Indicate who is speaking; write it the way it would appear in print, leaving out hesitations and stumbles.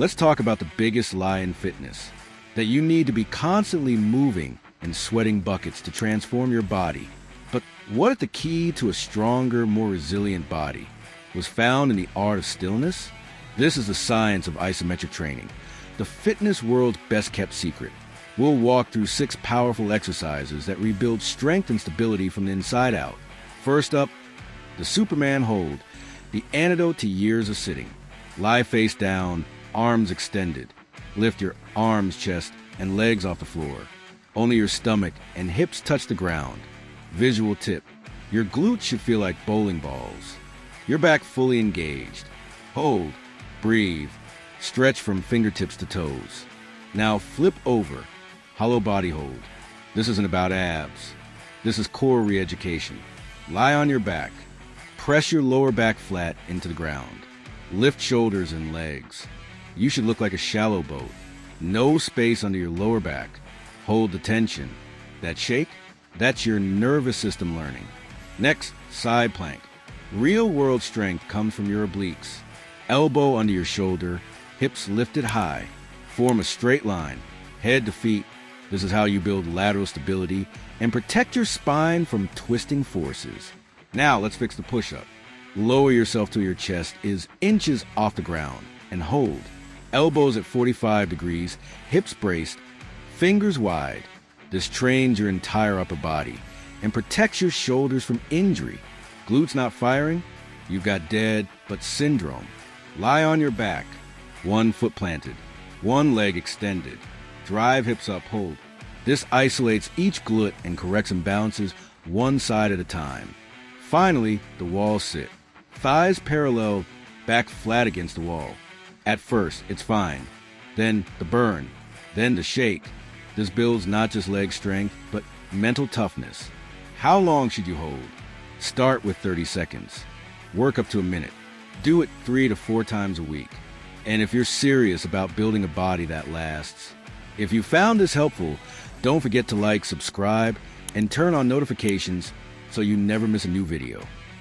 Speaker 1: Let's talk about the biggest lie in fitness, that you need to be constantly moving and sweating buckets to transform your body. But what if the key to a stronger, more resilient body was found in the art of stillness? This is the science of isometric training, the fitness world's best-kept secret. We'll walk through 6 powerful exercises that rebuild strength and stability from the inside out. First up, the Superman hold, the antidote to years of sitting. Lie face down, arms extended. Lift your arms, chest, and legs off the floor. Only your stomach and hips touch the ground. Visual tip: your glutes should feel like bowling balls. Your back fully engaged. Hold, breathe, stretch from fingertips to toes. Now flip over, hollow body hold. This isn't about abs. This is core re-education. Lie on your back. Press your lower back flat into the ground. Lift shoulders and legs. You should look like a shallow boat. No space under your lower back. Hold the tension. That shake? That's your nervous system learning. Next, side plank. Real-world strength comes from your obliques. Elbow under your shoulder, hips lifted high. Form a straight line, head to feet. This is how you build lateral stability and protect your spine from twisting forces. Now let's fix the push-up. Lower yourself till your chest is inches off the ground and hold. Elbows at 45 degrees, hips braced, fingers wide. This trains your entire upper body and protects your shoulders from injury. Glutes not firing? You've got dead butt syndrome. Lie on your back, one foot planted, one leg extended. Drive hips up, hold. This isolates each glute and corrects imbalances one side at a time. Finally, the wall sit. Thighs parallel, back flat against the wall. At first, it's fine. Then the burn. Then the shake. This builds not just leg strength, but mental toughness. How long should you hold? Start with 30 seconds. Work up to a minute. Do it 3 to 4 times a week. And if you're serious about building a body that lasts. If you found this helpful, don't forget to like, subscribe, and turn on notifications so you never miss a new video.